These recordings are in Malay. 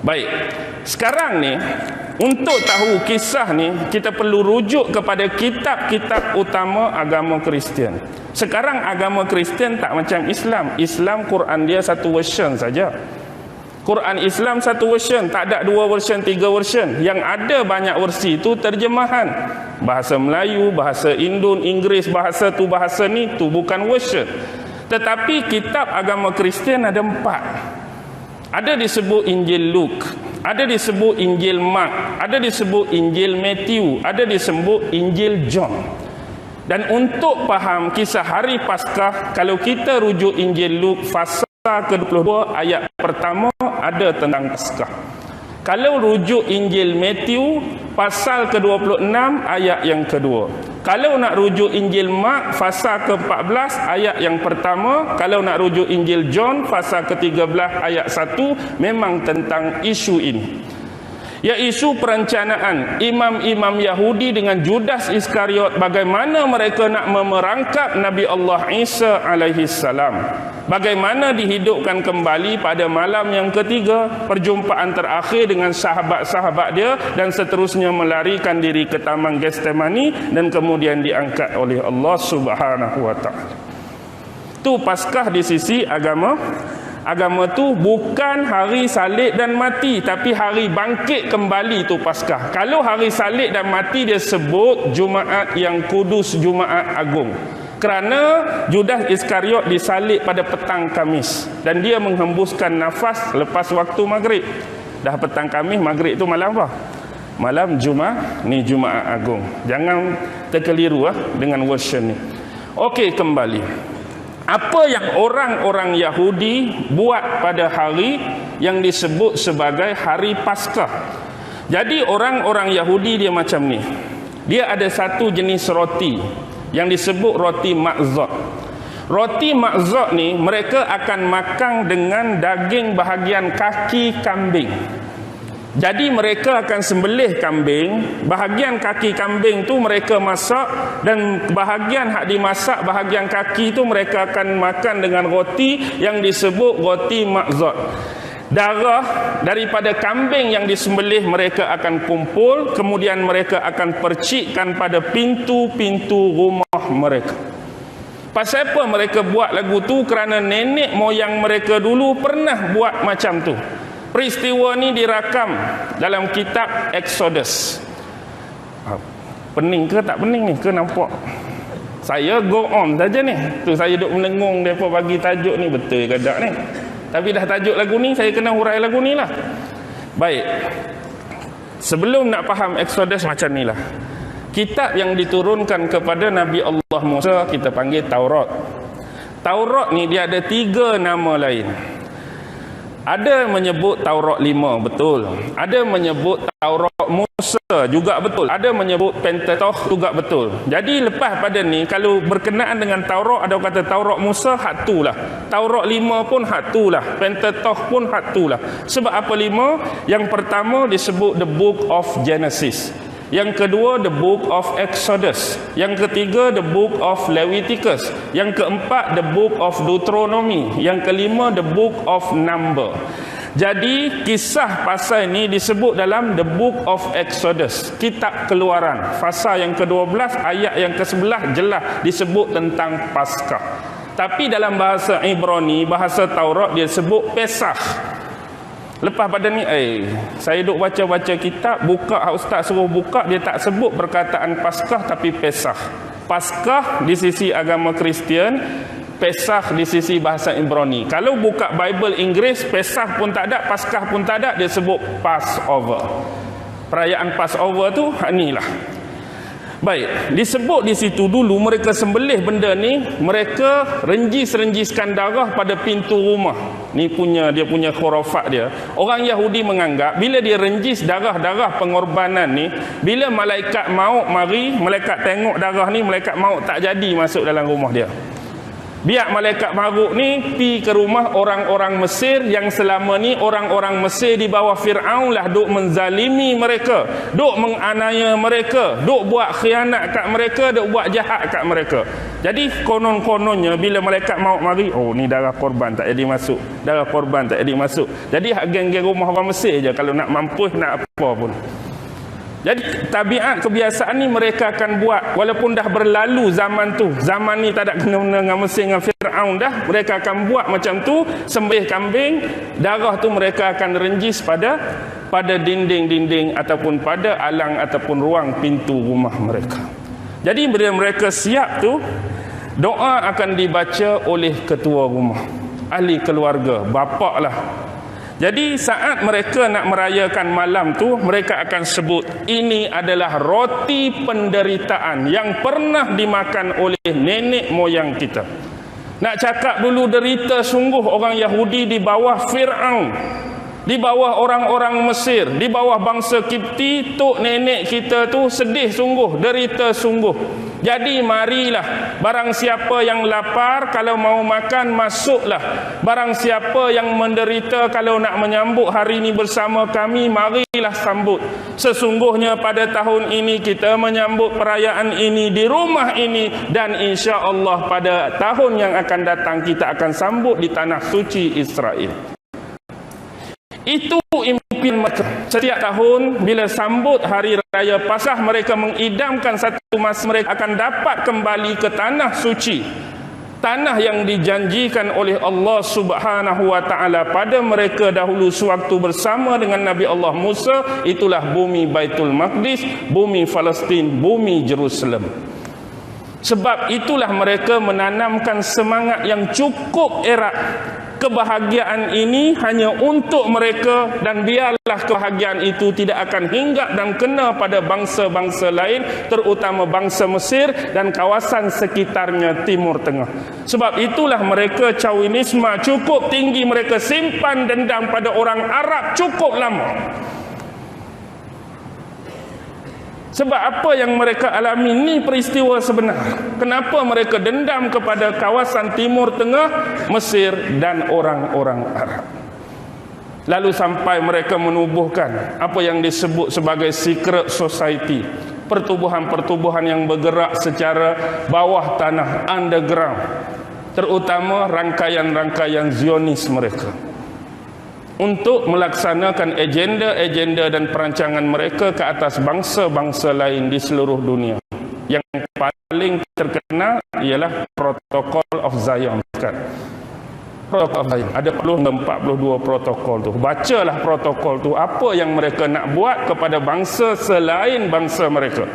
Baik, sekarang ni untuk tahu kisah ni kita perlu rujuk kepada kitab-kitab utama agama Kristian. Sekarang agama Kristian tak macam Islam. Islam Quran dia satu version saja. Quran Islam satu version, tak ada 2 version, 3 version. Yang ada banyak versi itu terjemahan. Bahasa Melayu, bahasa Indon, Inggeris, bahasa tu bahasa ni, tu bukan version. Tetapi kitab agama Kristian ada 4. Ada disebut Injil Luke, ada disebut Injil Mark, ada disebut Injil Matthew, ada disebut Injil John. Dan untuk faham kisah hari Paskah, kalau kita rujuk Injil Luke pasal ke-22 ayat pertama ada tentang Paskah. Kalau rujuk Injil Matthew pasal ke-26 ayat yang kedua. Kalau nak rujuk Injil Mark pasal ke-14 ayat yang pertama. Kalau nak rujuk Injil John pasal ke-13 ayat 1, memang tentang isu ini. Iaitu perencanaan imam-imam Yahudi dengan Judas Iskariot, bagaimana mereka nak memerangkap Nabi Allah Isa alaihi salam. Bagaimana dihidupkan kembali pada malam yang ketiga, perjumpaan terakhir dengan sahabat-sahabat dia, dan seterusnya melarikan diri ke Taman Getsemani dan kemudian diangkat oleh Allah Subhanahu wa taala. Tu Paskah di sisi agama. Agama tu bukan hari salib dan mati, tapi hari bangkit kembali tu Paskah. Kalau hari salib dan mati dia sebut Jumaat yang kudus, Jumaat Agung. Kerana Judas Iskariot disalib pada petang Khamis dan dia menghembuskan nafas lepas waktu maghrib. Dah petang Khamis, maghrib tu malam apa? Malam Jumaat, ni Jumaat Agung. Jangan terkeliru dengan version ni. Okey, kembali. Apa yang orang-orang Yahudi buat pada hari yang disebut sebagai hari Paskah. Jadi orang-orang Yahudi dia macam ni. Dia ada satu jenis roti yang disebut roti Matzot. Roti Matzot ni mereka akan makan dengan daging bahagian kaki kambing. Jadi mereka akan sembelih kambing, bahagian kaki kambing tu mereka masak, dan bahagian hak dimasak, bahagian kaki tu mereka akan makan dengan roti yang disebut roti Matzot. Darah daripada kambing yang disembelih mereka akan kumpul, kemudian mereka akan percikkan pada pintu-pintu rumah mereka. Pasal apa mereka buat lagu tu? Kerana nenek moyang mereka dulu pernah buat macam tu. Peristiwa ni dirakam dalam kitab Exodus. Pening ke tak pening ni? Ke nampak? Saya go on saja ni. Tu saya duk menengung depa bagi tajuk ni, betul ke tak ni? Tapi dah tajuk lagu ni, saya kena hurai lagu ni lah. Baik. Sebelum nak faham Exodus macam ni lah. Kitab yang diturunkan kepada Nabi Allah Musa kita panggil Taurat. Taurat ni dia ada 3 nama lain. Ada menyebut Taurat 5, betul. Ada menyebut Taurat Musa juga betul. Ada menyebut Pentateuch juga betul. Jadi lepas pada ni, kalau berkenaan dengan Taurat, ada kata Taurat Musa hak tu lah. Taurat 5 pun hak tu lah. Pentateuch pun hak tu lah. Sebab apa 5? Yang pertama disebut the book of Genesis. Yang kedua, the book of Exodus. Yang ketiga, the book of Leviticus. Yang keempat, the book of Deuteronomy. Yang kelima, the book of Number. Jadi, kisah pasal ini disebut dalam the book of Exodus. Kitab Keluaran. Pasal yang ke-12, ayat yang ke-11 jelas disebut tentang Paskah. Tapi dalam bahasa Ibrani, bahasa Taurat, dia sebut Pesach. Lepas pada ni, saya duk baca-baca kitab, buka, ustaz suruh buka, dia tak sebut perkataan Paskah tapi Pesach. Paskah di sisi agama Kristian, Pesach di sisi bahasa Ibrani. Kalau buka Bible Inggeris, Pesach pun tak ada, Paskah pun tak ada, dia sebut Passover. Perayaan Passover tu inilah. Baik, disebut di situ dulu mereka sembelih benda ni, mereka renjis-renjiskan darah pada pintu rumah. Ni dia punya khurafat dia. Orang Yahudi menganggap bila dia renjis darah-darah pengorbanan ni, bila malaikat maut mari, malaikat tengok darah ni, malaikat maut tak jadi masuk dalam rumah dia. Biar malaikat maruk ni pi ke rumah orang-orang Mesir yang selama ni orang-orang Mesir di bawah Fir'aun lah duk menzalimi mereka, duk menganiaya mereka, duk buat khianat kat mereka, duk buat jahat kat mereka. Jadi konon-kononnya bila malaikat maut mari, oh ni darah korban tak jadi masuk, darah korban tak jadi masuk. Jadi hak geng-geng rumah orang Mesir je kalau nak mampus nak apa pun. Jadi tabiat kebiasaan ni mereka akan buat walaupun dah berlalu zaman tu. Zaman ni tak ada kena-mena dengan Mesir dengan Fir'aun dah. Mereka akan buat macam tu, sembelih kambing, darah tu mereka akan renjis pada dinding-dinding ataupun pada alang ataupun ruang pintu rumah mereka. Jadi bila mereka siap tu, doa akan dibaca oleh ketua rumah, ahli keluarga, bapak lah. Jadi saat mereka nak merayakan malam tu, mereka akan sebut ini adalah roti penderitaan yang pernah dimakan oleh nenek moyang kita. Nak cakap dulu derita sungguh orang Yahudi di bawah Fir'aun, di bawah orang-orang Mesir, di bawah bangsa Kipti. Tok nenek kita tu sedih sungguh, derita sungguh. Jadi marilah, barang siapa yang lapar kalau mau makan masuklah. Barang siapa yang menderita kalau nak menyambut hari ini bersama kami, marilah sambut. Sesungguhnya pada tahun ini kita menyambut perayaan ini di rumah ini, dan insya-Allah pada tahun yang akan datang kita akan sambut di tanah suci Israel. Itu impian mereka. Setiap tahun bila sambut hari raya Paskah, mereka mengidamkan satu masa mereka akan dapat kembali ke tanah suci, tanah yang dijanjikan oleh Allah Subhanahu wa taala pada mereka dahulu sewaktu bersama dengan Nabi Allah Musa. Itulah bumi Baitul Maqdis, bumi Palestin, bumi Jerusalem. Sebab itulah mereka menanamkan semangat yang cukup erat. Kebahagiaan ini hanya untuk mereka, dan biarlah kebahagiaan itu tidak akan hinggap dan kena pada bangsa-bangsa lain, terutama bangsa Mesir dan kawasan sekitarnya Timur Tengah. Sebab itulah mereka Chauvinisme cukup tinggi, mereka simpan dendam pada orang Arab cukup lama. Sebab apa yang mereka alami ni peristiwa sebenar. Kenapa mereka dendam kepada kawasan Timur Tengah, Mesir dan orang-orang Arab. Lalu sampai mereka menubuhkan apa yang disebut sebagai secret society, pertubuhan-pertubuhan yang bergerak secara bawah tanah, underground, terutama rangkaian-rangkaian Zionis mereka, untuk melaksanakan agenda-agenda dan perancangan mereka ke atas bangsa-bangsa lain di seluruh dunia. Yang paling terkenal ialah Protocol of Zion. Protocol of Zion. Ada 42 protokol tu. Bacalah protokol tu, apa yang mereka nak buat kepada bangsa selain bangsa mereka.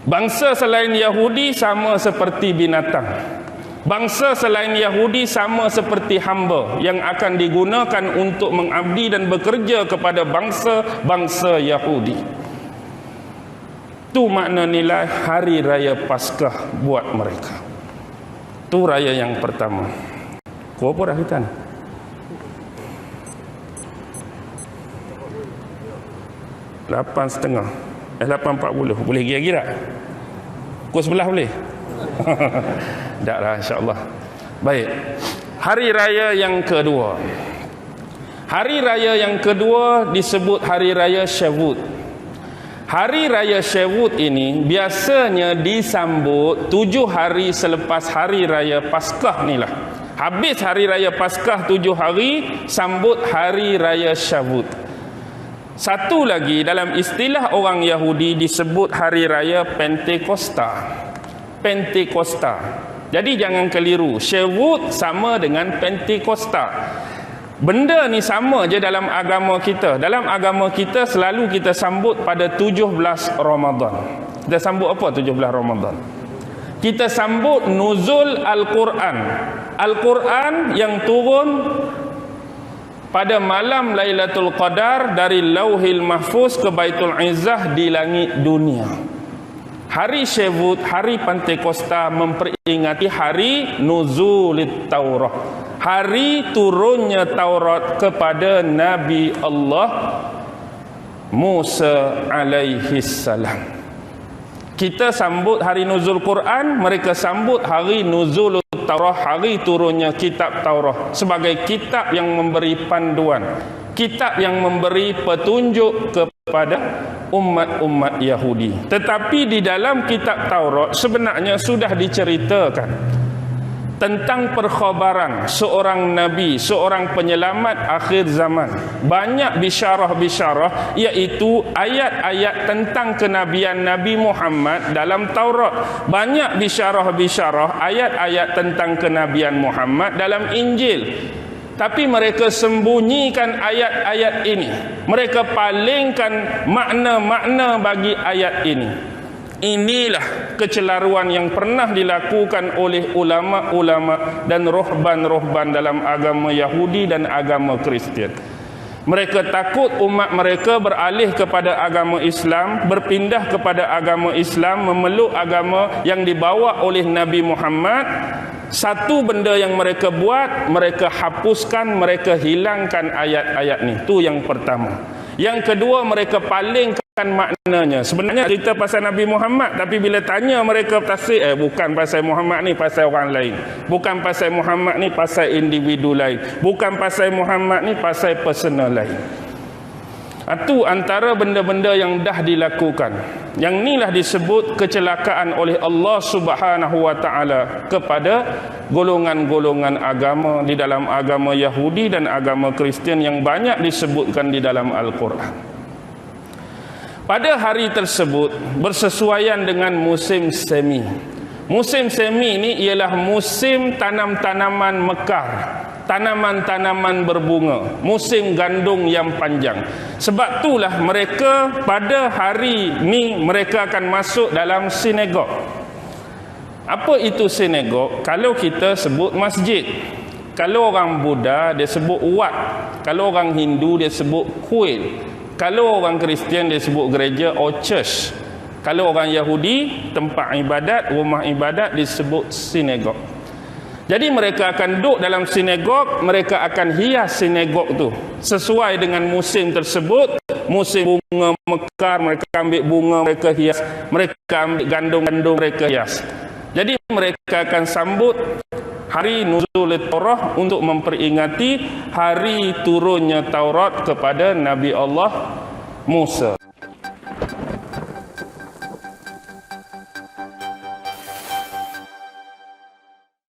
Bangsa selain Yahudi sama seperti binatang. Bangsa selain Yahudi sama seperti hamba yang akan digunakan untuk mengabdi dan bekerja kepada bangsa-bangsa Yahudi. Itu makna nilai hari raya Paskah buat mereka. Itu raya yang pertama. Berapa dah kita ni? 8.30. 8.40. Boleh gira-gira? Pukul 11 boleh? Tak lah, insya-Allah. Baik. Hari raya yang kedua. Hari raya yang kedua disebut hari raya Syawut. Hari raya Syawut ini biasanya disambut 7 hari selepas hari raya Paskah ni lah. Habis hari raya Paskah 7 hari, sambut hari raya Syawut. Satu lagi dalam istilah orang Yahudi disebut hari raya Pentakosta. Pentakosta. Jadi jangan keliru, Syawut sama dengan Pentakosta. Benda ni sama je dalam agama kita. Dalam agama kita selalu kita sambut pada 17 Ramadan. Kita sambut apa 17 Ramadan? Kita sambut nuzul Al-Quran. Al-Quran yang turun pada malam Lailatul Qadar dari Lauhil Mahfuz ke Baitul Izzah di langit dunia. Hari Syawut, hari Pentakosta memperingati hari Nuzulit Taurat, hari turunnya Taurat kepada Nabi Allah Musa alaihi salam. Kita sambut hari nuzul Quran, mereka sambut hari nuzul Taurah, hari turunnya kitab Taurah sebagai kitab yang memberi panduan, kitab yang memberi petunjuk kepada umat-umat Yahudi. Tetapi di dalam kitab Taurat sebenarnya sudah diceritakan tentang perkhabaran seorang nabi, seorang penyelamat akhir zaman. Banyak bisyarah-bisyarah, iaitu ayat-ayat tentang kenabian Nabi Muhammad dalam Taurat. Banyak bisyarah-bisyarah, ayat-ayat tentang kenabian Muhammad dalam Injil. Tapi mereka sembunyikan ayat-ayat ini. Mereka palingkan makna-makna bagi ayat ini. Inilah kecelaruan yang pernah dilakukan oleh ulama-ulama dan rohban-rohban dalam agama Yahudi dan agama Kristian. Mereka takut umat mereka beralih kepada agama Islam, berpindah kepada agama Islam, memeluk agama yang dibawa oleh Nabi Muhammad. Satu benda yang mereka buat, mereka hapuskan, mereka hilangkan ayat-ayat ni. Itu yang pertama. Yang kedua, mereka palingkan maknanya. Sebenarnya cerita pasal Nabi Muhammad, tapi bila tanya mereka tafsir, bukan pasal Muhammad ni, pasal orang lain. Bukan pasal Muhammad ni, pasal individu lain. Bukan pasal Muhammad ni, pasal personal lain. Itu antara benda-benda yang dah dilakukan. Yang inilah disebut kecelakaan oleh Allah Subhanahu wa taala kepada golongan-golongan agama di dalam agama Yahudi dan agama Kristian yang banyak disebutkan di dalam Al-Quran. Pada hari tersebut bersesuaian dengan musim semi. Musim semi ini ialah musim tanam-tanaman mekar, tanaman-tanaman berbunga, musim gandum yang panjang. Sebab itulah mereka pada hari ni mereka akan masuk dalam sinagog. Apa itu sinagog? Kalau kita sebut masjid. Kalau orang Buddha dia sebut wat. Kalau orang Hindu dia sebut kuil. Kalau orang Kristian dia sebut gereja or church. Kalau orang Yahudi, tempat ibadat, rumah ibadat disebut sinagog. Jadi mereka akan duduk dalam sinagog, mereka akan hias sinagog tu sesuai dengan musim tersebut. Musim bunga mekar, mereka ambil bunga, mereka hias. Mereka ambil gandum-gandum, mereka hias. Jadi mereka akan sambut hari nuzul Taurah untuk memperingati hari turunnya Taurat kepada Nabi Allah Musa.